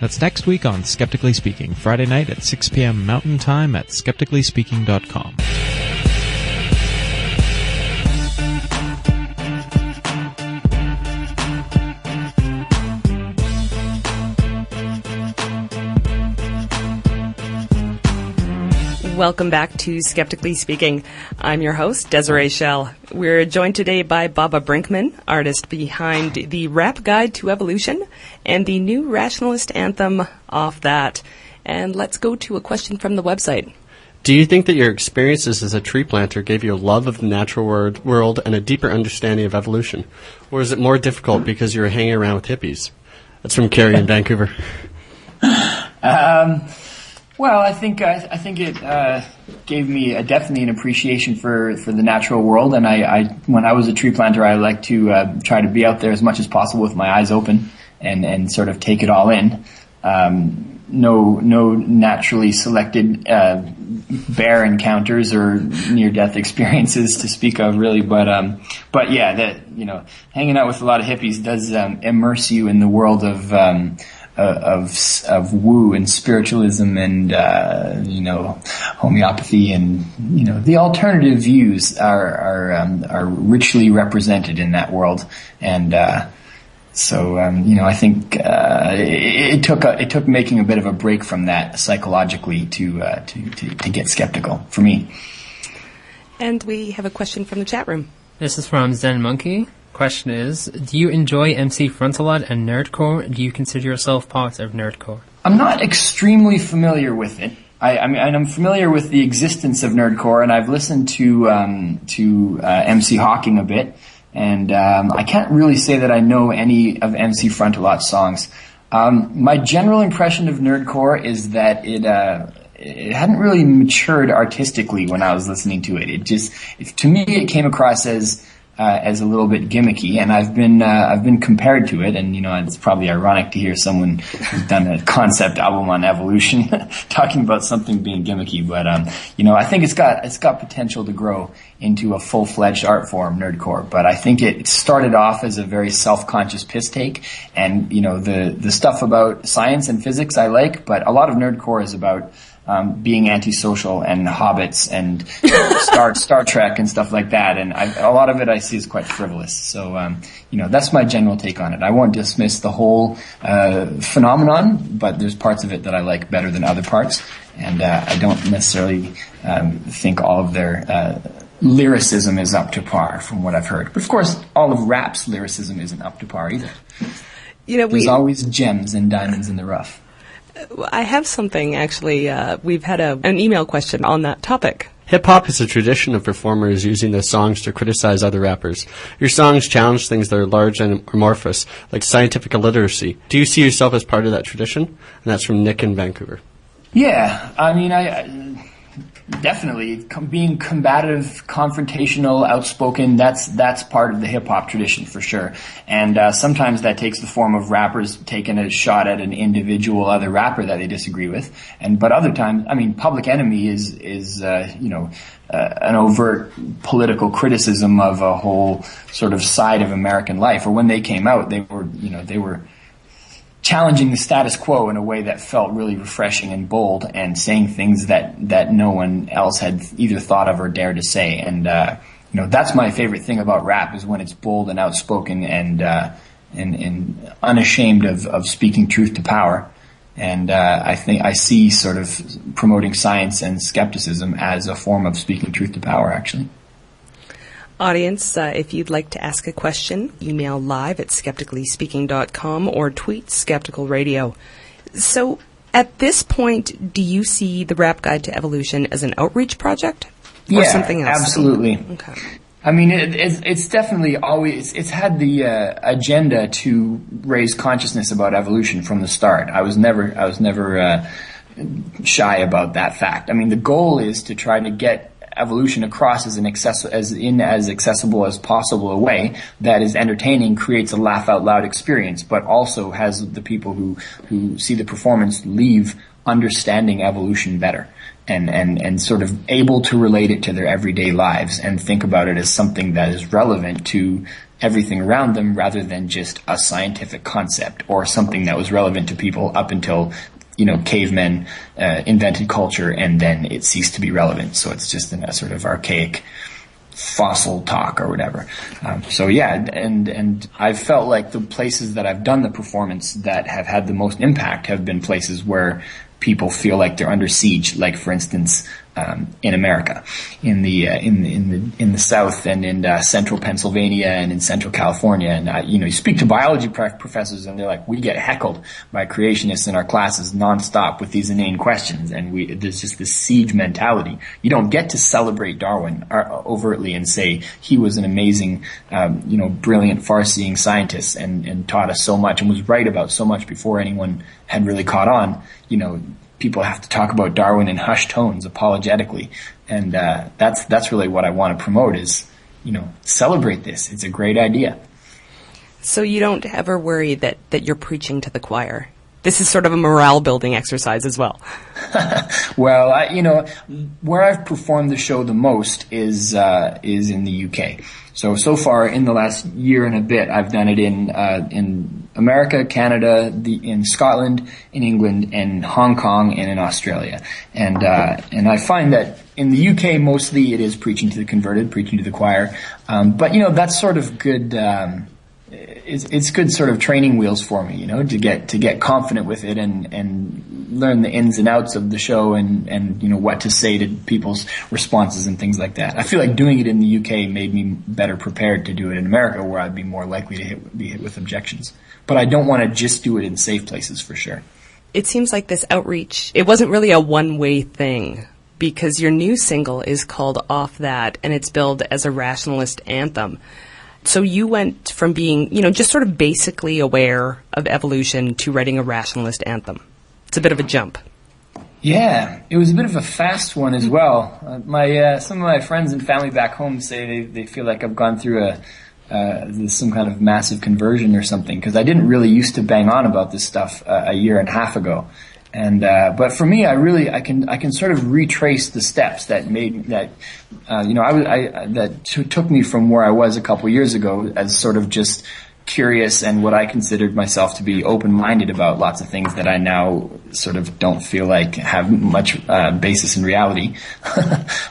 That's next week on Skeptically Speaking, Friday night at 6 p.m. Mountain Time at skepticallyspeaking.com. Welcome back to Skeptically Speaking. I'm your host, Desiree Schell. We're joined today by Baba Brinkman, artist behind the Rap Guide to Evolution and the new Rationalist anthem off that. And let's go to a question from the website. Do you think that your experiences as a tree planter gave you a love of the natural world and a deeper understanding of evolution? Or is it more difficult because you were hanging around with hippies? That's from Carrie in Vancouver. Well, I think it gave me definitely an appreciation for the natural world, and I when I was a tree planter, I liked to try to be out there as much as possible with my eyes open and sort of take it all in. No naturally selected bear encounters or near-death experiences to speak of, really. But yeah, hanging out with a lot of hippies does immerse you in the world of woo and spiritualism and homeopathy, and the alternative views are richly represented in that world, and so I think it took making a bit of a break from that psychologically to get skeptical for me. And we have a question from the chat room. This is from Zen Monkey. Question is, do you enjoy MC Frontalot and Nerdcore? Do you consider yourself part of Nerdcore? I'm not extremely familiar with it. I'm familiar with the existence of Nerdcore, and I've listened to MC Hawking a bit, and I can't really say that I know any of MC Frontalot's songs. My general impression of Nerdcore is that it hadn't really matured artistically when I was listening to it. To me, it came across as a little bit gimmicky, and I've been compared to it, and it's probably ironic to hear someone who's done a concept album on evolution talking about something being gimmicky, but I think it's got potential to grow into a full-fledged art form, Nerdcore. But I think it started off as a very self-conscious piss take, and the stuff about science and physics I like, but a lot of Nerdcore is about being antisocial and hobbits and Star Trek and stuff like that, and a lot of it I see is quite frivolous. So that's my general take on it. I won't dismiss the whole phenomenon, but there's parts of it that I like better than other parts, and I don't necessarily think all of their lyricism is up to par from what I've heard. But of course, all of rap's lyricism isn't up to par either. There's always gems and diamonds in the rough. I have something, actually. We've had an email question on that topic. Hip-hop is a tradition of performers using their songs to criticize other rappers. Your songs challenge things that are large and amorphous, like scientific illiteracy. Do you see yourself as part of that tradition? And that's from Nick in Vancouver. Yeah, I definitely being combative, confrontational, outspoken, that's part of the hip-hop tradition for sure. And sometimes that takes the form of rappers taking a shot at an individual other rapper that they disagree with. But other times, Public Enemy is an overt political criticism of a whole sort of side of American life. Or when they came out, they were challenging the status quo in a way that felt really refreshing and bold, and saying things that no one else had either thought of or dared to say. And that's my favorite thing about rap, is when it's bold and outspoken and unashamed of speaking truth to power. And I think I see sort of promoting science and skepticism as a form of speaking truth to power, actually. Audience, if you'd like to ask a question, email live@skepticallyspeaking.com or tweet Skeptical Radio. So, at this point, do you see the Rap Guide to Evolution as an outreach project or something else? Absolutely. Okay. It's definitely it's had the agenda to raise consciousness about evolution from the start. I was never shy about that fact. The goal is to try to get evolution across as accessible as possible a way that is entertaining, creates a laugh out loud experience, but also has the people who see the performance leave understanding evolution better and sort of able to relate it to their everyday lives and think about it as something that is relevant to everything around them, rather than just a scientific concept or something that was relevant to people up until cavemen invented culture, and then it ceased to be relevant. So it's just a sort of archaic fossil talk or whatever. And I've felt like the places that I've done the performance that have had the most impact have been places where people feel like they're under siege. Like, for instance, in America, in the South and in central Pennsylvania and in central California. And you speak to biology professors, and they're like, we get heckled by creationists in our classes nonstop with these inane questions, and there's just this siege mentality. You don't get to celebrate Darwin overtly and say he was an amazing, brilliant, far-seeing scientist and taught us so much and was right about so much before anyone had really caught on. People have to talk about Darwin in hushed tones, apologetically, and that's really what I want to promote is, celebrate this. It's a great idea. So you don't ever worry that you're preaching to the choir. This is sort of a morale-building exercise as well. Well, where I've performed the show the most is in the UK. So far in the last year and a bit, I've done it in America, Canada, in Scotland, in England, and Hong Kong, and in Australia. And I find that in the UK mostly it is preaching to the converted, preaching to the choir. But that's sort of good. It's good sort of training wheels for me, to get confident with it and learn the ins and outs of the show and what to say to people's responses and things like that. I feel like doing it in the UK made me better prepared to do it in America, where I'd be more likely to be hit with objections. But I don't want to just do it in safe places for sure. It seems like this outreach, it wasn't really a one-way thing, because your new single is called Off That, and it's billed as a rationalist anthem. So you went from being, just sort of basically aware of evolution to writing a rationalist anthem. It's a bit of a jump. Yeah, it was a bit of a fast one as well. Some of my friends and family back home say they feel like I've gone through some kind of massive conversion or something, because I didn't really used to bang on about this stuff a year and a half ago. And but for me, I can sort of retrace the steps that took me from where I was a couple years ago as sort of just curious and what I considered myself to be open-minded about lots of things that I now sort of don't feel like have much basis in reality.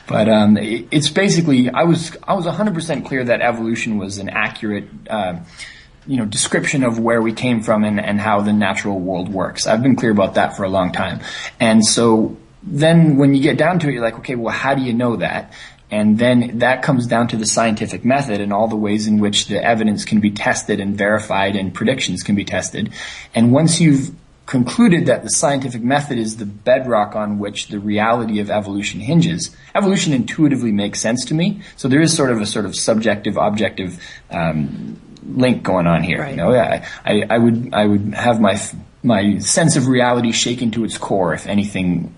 But it's basically I was 100% clear that evolution was an accurate description of where we came from and how the natural world works. I've been clear about that for a long time. And so then when you get down to it, you're like, okay, well, how do you know that? And then that comes down to the scientific method and all the ways in which the evidence can be tested and verified and predictions can be tested. And once you've concluded that the scientific method is the bedrock on which the reality of evolution hinges, evolution intuitively makes sense to me. So there is sort of a subjective, objective link going on here. Right. I would have my sense of reality shaken to its core if anything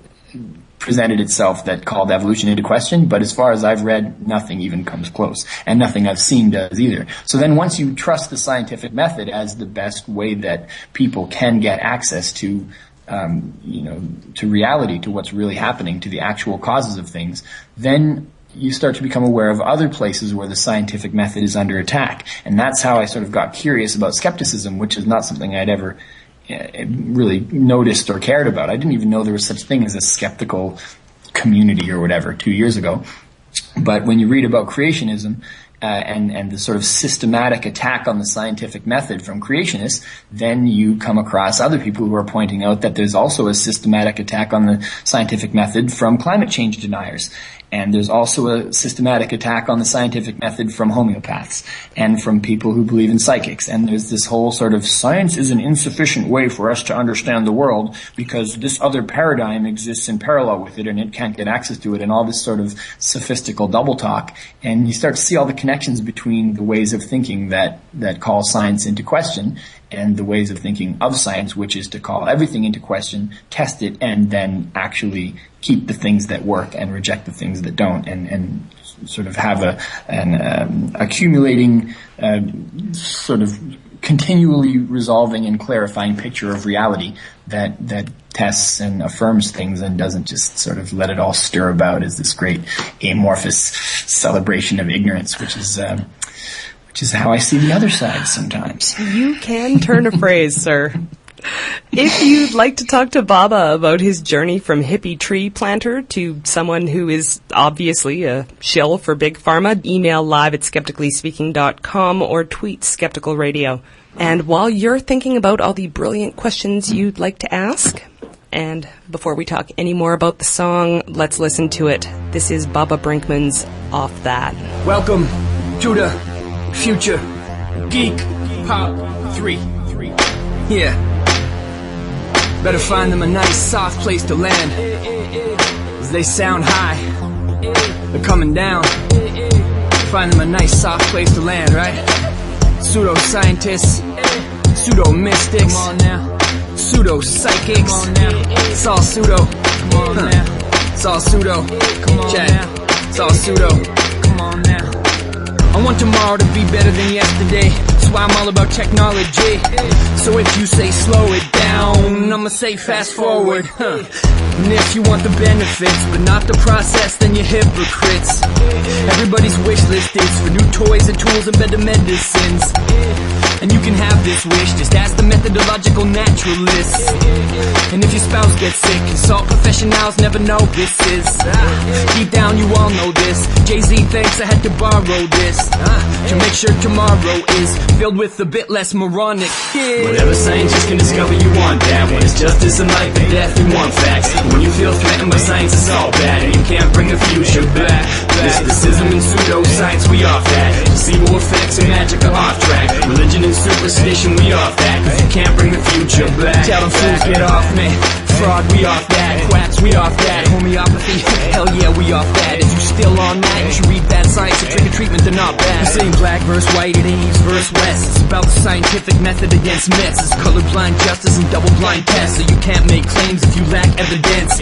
presented itself that called evolution into question, but as far as I've read, nothing even comes close, and nothing I've seen does either. So then once you trust the scientific method as the best way that people can get access to to reality, to what's really happening, to the actual causes of things, then you start to become aware of other places where the scientific method is under attack. And that's how I sort of got curious about skepticism, which is not something I'd ever really noticed or cared about. I didn't even know there was such thing as a skeptical community or whatever 2 years ago. But when you read about creationism and the sort of systematic attack on the scientific method from creationists, then you come across other people who are pointing out that there's also a systematic attack on the scientific method from climate change deniers. And there's also a systematic attack on the scientific method from homeopaths and from people who believe in psychics. And there's this whole sort of science is an insufficient way for us to understand the world because this other paradigm exists in parallel with it and it can't get access to it, and all this sort of sophistical double talk. And you start to see all the connections between the ways of thinking that call science into question and the ways of thinking of science, which is to call everything into question, test it, and then actually keep the things that work and reject the things that don't, and sort of have an accumulating, sort of continually resolving and clarifying picture of reality that tests and affirms things and doesn't just sort of let it all stir about as this great amorphous celebration of ignorance, which is how I see the other side sometimes. You can turn a phrase, sir. If you'd like to talk to Baba about his journey from hippie tree planter to someone who is obviously a shill for Big Pharma, email live@skepticallyspeaking.com or tweet Skeptical Radio. And while you're thinking about all the brilliant questions you'd like to ask, And before we talk any more about the song, let's listen to it. This is Baba Brinkman's Off That. Welcome to the future. Geek Pop 3. Yeah. Better find them a nice soft place to land. As they sound high, they're coming down. Find them a nice soft place to land, right? Pseudo-scientists, pseudo-mystics, come on now. Pseudo-psychics, come on now. It's all pseudo, come on now. It's all pseudo, come on now. It's all pseudo, come on now. I want tomorrow to be better than yesterday. That's why I'm all about technology. So if you say slow it down, I'ma say fast forward. And if you want the benefits, but not the process, then you're hypocrites. Everybody's wish list is for new toys and tools and better medicines. And you can have this wish, just ask the methodological naturalists. And if your spouse gets sick, consult professionals, never know this is. Deep down you all know this. Jay-Z thinks I had to borrow this to make sure tomorrow is filled with a bit less moronic. Whatever scientists can discover, you want that. When it's justice and life and death, you want facts. When you feel threatened by science, it's all bad, and you can't bring the future back. Mysticism and pseudoscience, we off that. Placebo effects and magic are off track. Religion and superstition, we off that, cause you can't bring the future back. Tell them fools get off me. Fraud, we off that. Quacks, we off that. Homeopathy, hell yeah, we off that. If you still on that, you should read Bad Science and Trick or Treatment, they're not bad. This ain't black versus white, it ain't east versus west. It's about the scientific method against myths. It's colorblind justice and double-blind tests. So you can't make claims if you lack evidence.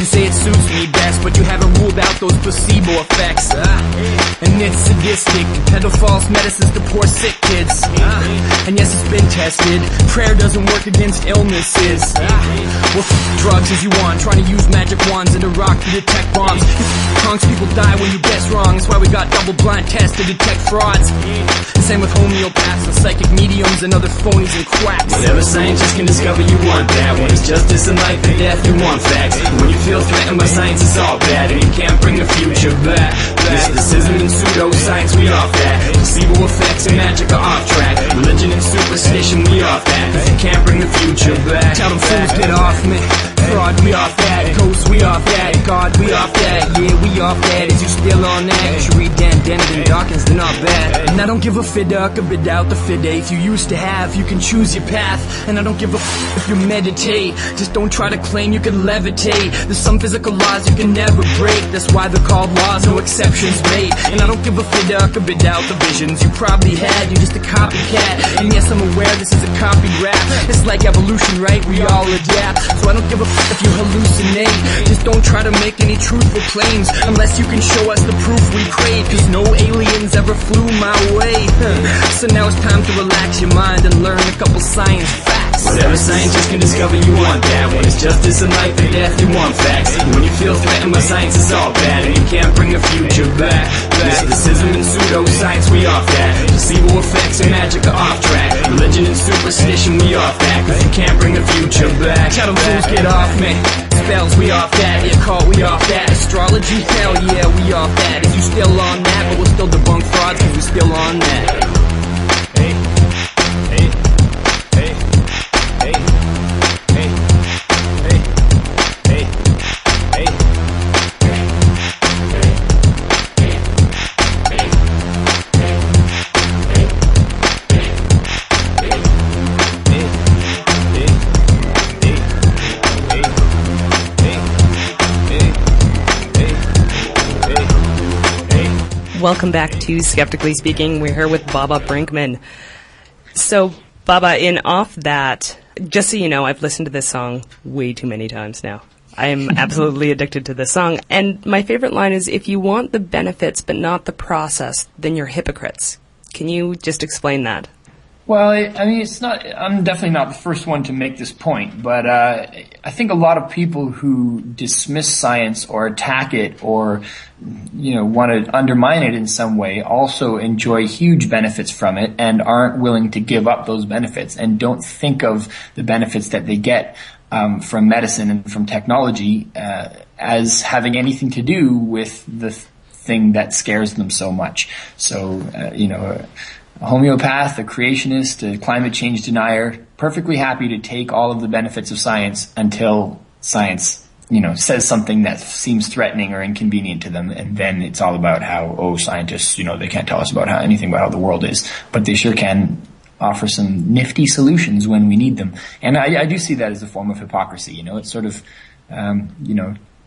You say it suits me best, but you haven't ruled out those placebo effects. And it's sadistic to peddle false medicines to poor sick kids. And yes, it's been tested. Prayer doesn't work against illnesses. Well, drugs as you want, trying to use magic wands and a rock to detect bombs. Punks, people die when you guess wrong. That's why we got double-blind tests to detect frauds. The same with homeopaths and psychic mediums and other phonies and quacks. Whatever scientists can discover, you want that. When it's justice and life and death, you want facts. When you feel threatened by science, it's all bad, and you can't bring the future back. Mysticism and pseudoscience, we off that. Placebo effects and magic are off track. Religion and superstition, we off that, cause you can't bring the future back. Tell them fools get off me. Fraud, we off that. Ghosts, we off that. God, we off that. Yeah, we off that. Is you still on that? You should read Dan Dennett and Dawkins, they're not bad. And I don't give a fiduck, a bit out the faith you used to have. You can choose your path. And I don't give a if you meditate. Just don't try to claim you can levitate. There's some physical laws you can never break. That's why they're called laws, no exceptions made. And I don't give a fiduck, a bit out the visions you probably had. You're just a copycat. And yes, I'm aware this is a copy rap. It's like evolution, right? We all adapt. So I don't give a if you hallucinate. Just don't try to make any truthful claims unless you can show us the proof we crave. Cause no aliens ever flew my way. So now it's time to relax your mind and learn a couple science facts. Whatever scientists can discover, you want that. When it's justice and life and death, you want facts. When you feel threatened by science, it's all bad, and you can't bring the future back. Mysticism and pseudoscience, we off that. Placebo effects and magic are off track. Religion and superstition, we off that, cause you can't bring the future back. Tell them fools get off me. Spells, we off that. Yeah, call, we off that. Astrology, hell yeah, we off that. Is you still on that? But we'll still debunk frauds cause we still on that. Hey, hey, hey, hey, hey, hey, hey, hey, Welcome back to Skeptically Speaking. We're here with Baba Brinkman. So, Baba, in Off That, just so you know, I've listened to this song way too many times now. I am absolutely addicted to this song. And my favorite line is, if you want the benefits but not the process, then you're hypocrites. Can you just explain that? Well, I mean, it's not. I'm definitely not the first one to make this point, but I think a lot of people who dismiss science or attack it or, want to undermine it in some way also enjoy huge benefits from it and aren't willing to give up those benefits and don't think of the benefits that they get from medicine and from technology as having anything to do with the thing that scares them so much. So, homeopath, a creationist, a climate change denier, perfectly happy to take all of the benefits of science until science, says something that seems threatening or inconvenient to them, and then it's all about how, scientists, they can't tell us about anything about how the world is, but they sure can offer some nifty solutions when we need them. And I do see that as a form of hypocrisy. It's sort of,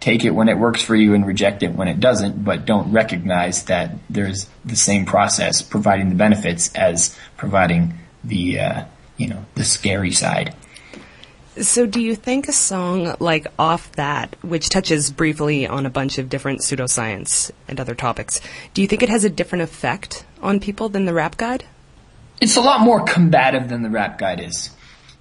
take it when it works for you and reject it when it doesn't, but don't recognize that there's the same process providing the benefits as providing the scary side. So do you think a song like Off That, which touches briefly on a bunch of different pseudoscience and other topics, do you think it has a different effect on people than the Rap Guide? It's a lot more combative than the Rap Guide is.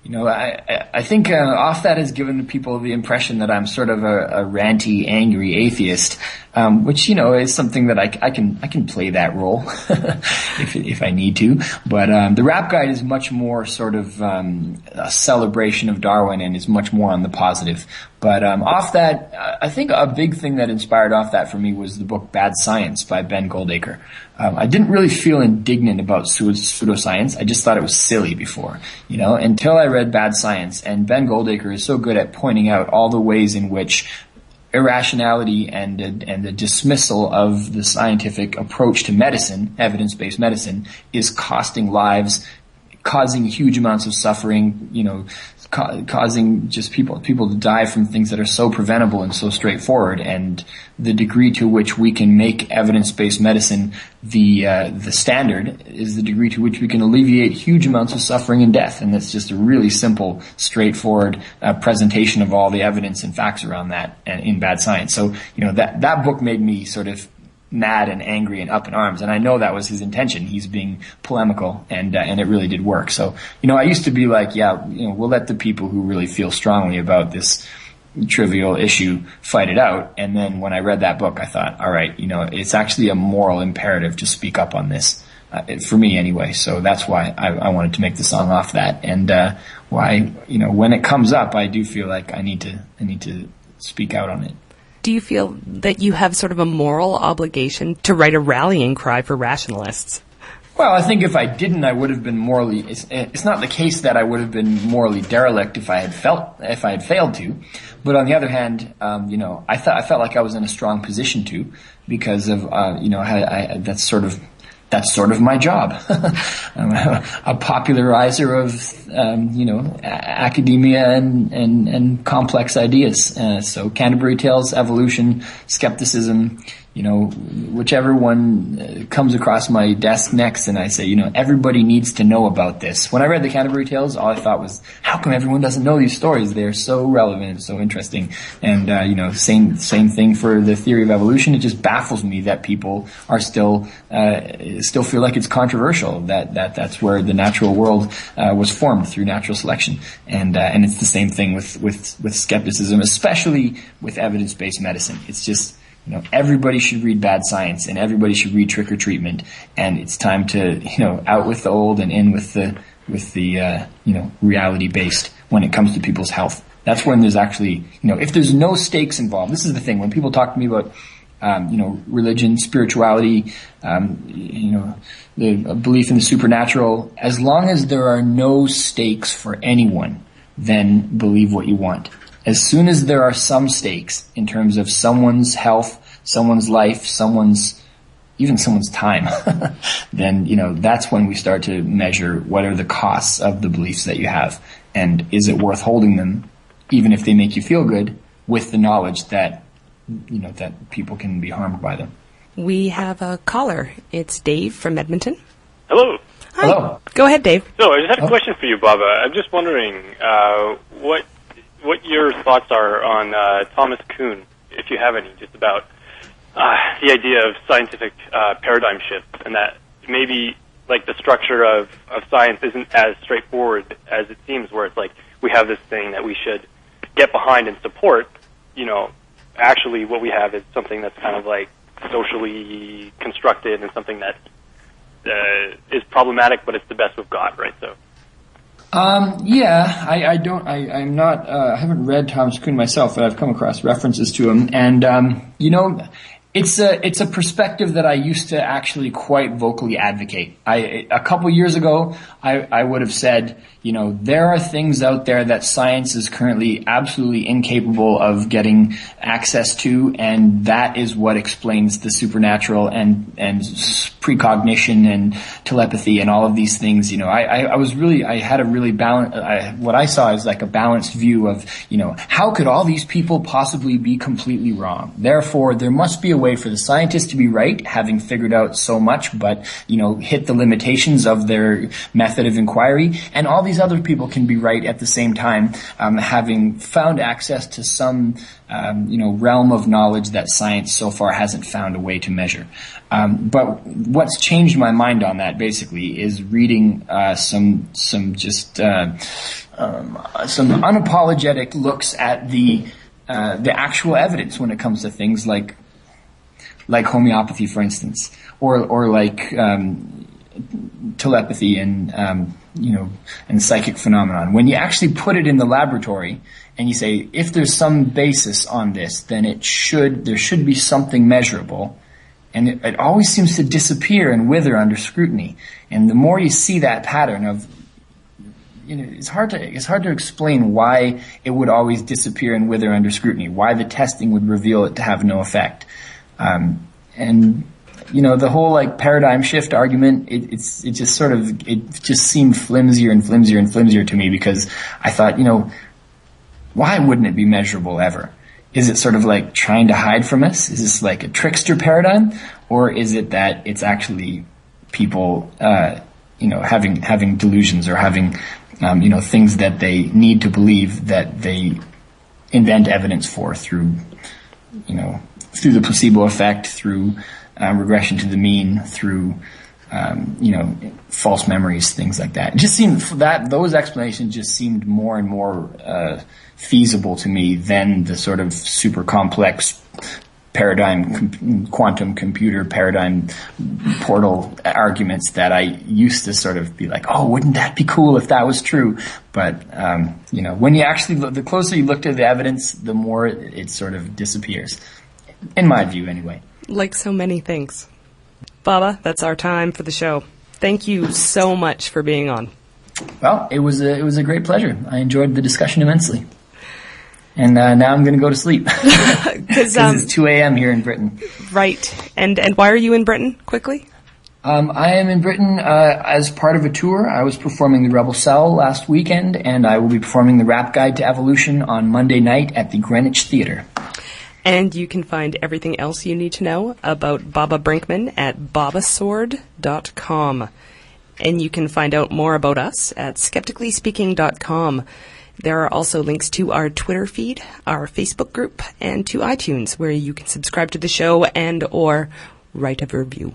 I think Off That has given people the impression that I'm sort of a ranty, angry atheist, which is something that I can play that role if I need to. But the Rap Guide is much more sort of a celebration of Darwin and is much more on the positive. But Off That, I think a big thing that inspired Off That for me was the book Bad Science by Ben Goldacre. I didn't really feel indignant about pseudoscience. I just thought it was silly before, until I read Bad Science. And Ben Goldacre is so good at pointing out all the ways in which irrationality and the dismissal of the scientific approach to medicine, evidence-based medicine, is costing lives, causing huge amounts of suffering, causing just people to die from things that are so preventable and so straightforward. And the degree to which we can make evidence-based medicine the standard is the degree to which we can alleviate huge amounts of suffering and death. And that's just a really simple, straightforward presentation of all the evidence and facts around that in Bad Science. So, that book made me sort of mad and angry and up in arms, and I know that was his intention. He's being polemical, and it really did work. So, I used to be like, we'll let the people who really feel strongly about this trivial issue fight it out. And then when I read that book, I thought, all right, it's actually a moral imperative to speak up on this, for me anyway. So that's why I wanted to make the song Off That, and why, when it comes up, I do feel like I need to speak out on it. Do you feel that you have sort of a moral obligation to write a rallying cry for rationalists? Well, I think if I didn't, I would have been morally. It's not the case that I would have been morally derelict if I had failed to. But on the other hand, I felt like I was in a strong position to, because of that's sort of my job. I'm a popularizer of, academia and complex ideas. So Canterbury Tales, evolution, skepticism, whichever one comes across my desk next, and I say, everybody needs to know about this. When I read the Canterbury Tales, all I thought was, how come everyone doesn't know these stories? They're so relevant and so interesting. And, same thing for the theory of evolution. It just baffles me that people are still feel like it's controversial, that's where the natural world was formed, through natural selection. And it's the same thing with skepticism, especially with evidence-based medicine. It's just, everybody should read Bad Science, and everybody should read Trick or Treatment, and it's time to, out with the old and in with the reality based when it comes to people's health. That's when there's actually, if there's no stakes involved. This is the thing, when people talk to me about, religion, spirituality, the belief in the supernatural, as long as there are no stakes for anyone, then believe what you want. As soon as there are some stakes in terms of someone's health, someone's life, even someone's time, then, that's when we start to measure what are the costs of the beliefs that you have, and is it worth holding them, even if they make you feel good, with the knowledge that, that people can be harmed by them. We have a caller. It's Dave from Edmonton. Hello. Hi. Hello. Go ahead, Dave. So I just had a question for you, Baba. I'm just wondering what your thoughts are on Thomas Kuhn, if you have any, just about the idea of scientific paradigm shifts, and that maybe like the structure of science isn't as straightforward as it seems, where it's like we have this thing that we should get behind and support. Actually what we have is something that's kind of like socially constructed and something that is problematic, but it's the best we've got, right? So. I haven't read Thomas Kuhn myself, but I've come across references to him. And, It's a perspective that I used to actually quite vocally advocate. A couple years ago, I would have said, there are things out there that science is currently absolutely incapable of getting access to, and that is what explains the supernatural and precognition and telepathy and all of these things. I had a really what I saw is like a balanced view of, how could all these people possibly be completely wrong? Therefore, there must be a way for the scientists to be right, having figured out so much, but, hit the limitations of their method of inquiry, and all these other people can be right at the same time, having found access to some, realm of knowledge that science so far hasn't found a way to measure. But what's changed my mind on that basically is reading some unapologetic looks at the actual evidence when it comes to things like homeopathy, for instance, or like telepathy and psychic phenomenon. When you actually put it in the laboratory and you say, if there's some basis on this, then there should be something measurable. And it always seems to disappear and wither under scrutiny. And the more you see that pattern of, it's hard to explain why it would always disappear and wither under scrutiny, why the testing would reveal it to have no effect. The whole paradigm shift argument, it just seemed flimsier and flimsier and flimsier to me, because I thought, why wouldn't it be measurable ever? Is it sort of like trying to hide from us? Is this like a trickster paradigm? Or is it that it's actually people, having delusions or having, things that they need to believe that they invent evidence for through the placebo effect, through regression to the mean, through false memories, things like that. It just seemed those explanations just seemed more and more feasible to me than the sort of super complex paradigm, quantum computer paradigm portal arguments that I used to sort of be like, oh, wouldn't that be cool if that was true? But, when you actually look, the closer you look to the evidence, the more it sort of disappears. In my view, anyway. Like so many things. Baba, that's our time for the show. Thank you so much for being on. Well, it was a great pleasure. I enjoyed the discussion immensely. And now I'm going to go to sleep. Because it's 2 a.m. here in Britain. Right. And why are you in Britain, quickly? I am in Britain as part of a tour. I was performing the Rebel Cell last weekend, and I will be performing the Rap Guide to Evolution on Monday night at the Greenwich Theatre. And you can find everything else you need to know about Baba Brinkman at babasword.com. And you can find out more about us at skepticallyspeaking.com. There are also links to our Twitter feed, our Facebook group, and to iTunes, where you can subscribe to the show and or write a review.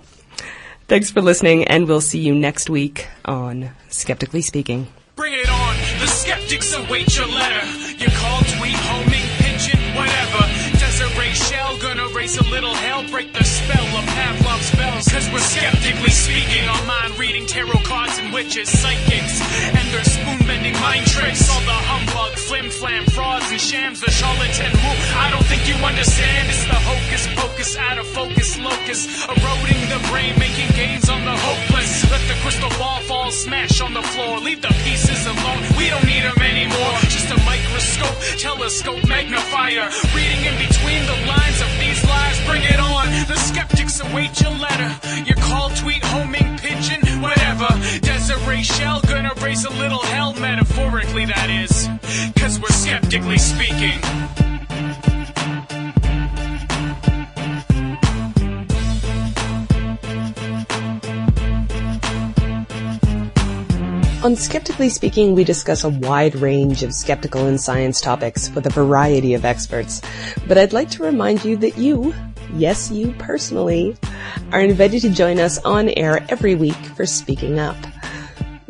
Thanks for listening, and we'll see you next week on Skeptically Speaking. Bring it on, the skeptics await your letter. Your call, tweet, homing, pigeon, whatever. Desiree Shell, gonna raise a little hell, break the spell of Pavlov's bells. Cause we're skeptically speaking, our mind reading tarot cards and witches, psychics, and their spoon-bending mind tricks. All the humbug, flim-flam, frauds and shams, the charlatan who I don't think you understand. It's the hocus pocus, out of focus locus, eroding the brain, making gains on the hopeless. Let the crystal ball fall, smash on the floor, leave the pieces alone, we don't need them anymore. Just a microscope, telescope, magnifier, reading in between the lines of these lies. Bring it on, the skeptics await your letter. Your call, tweet, homing, pigeon, whatever. Desiree Shell, gonna raise a little hell, metaphorically that is, cause we're skeptically speaking. On Skeptically Speaking, we discuss a wide range of skeptical and science topics with a variety of experts. But I'd like to remind you that you, yes, you personally, are invited to join us on air every week for Speaking Up.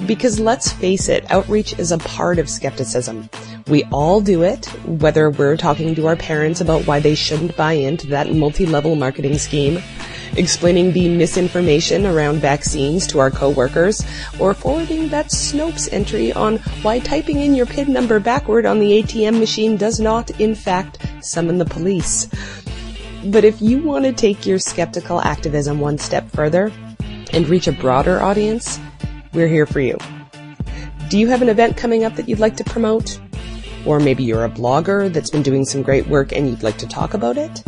Because let's face it, outreach is a part of skepticism. We all do it, whether we're talking to our parents about why they shouldn't buy into that multi-level marketing scheme, explaining the misinformation around vaccines to our coworkers, or forwarding that Snopes entry on why typing in your PIN number backward on the ATM machine does not, in fact, summon the police. But if you want to take your skeptical activism one step further and reach a broader audience, we're here for you. Do you have an event coming up that you'd like to promote? Or maybe you're a blogger that's been doing some great work and you'd like to talk about it?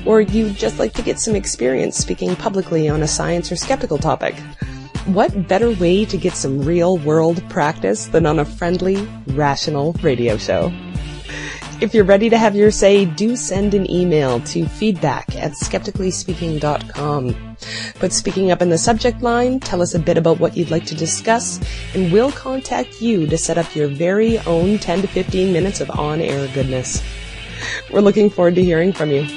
Or you'd just like to get some experience speaking publicly on a science or skeptical topic? What better way to get some real-world practice than on a friendly, rational radio show? If you're ready to have your say, do send an email to feedback@skepticallyspeaking.com. Put speaking up in the subject line, tell us a bit about what you'd like to discuss, and we'll contact you to set up your very own 10 to 15 minutes of on-air goodness. We're looking forward to hearing from you.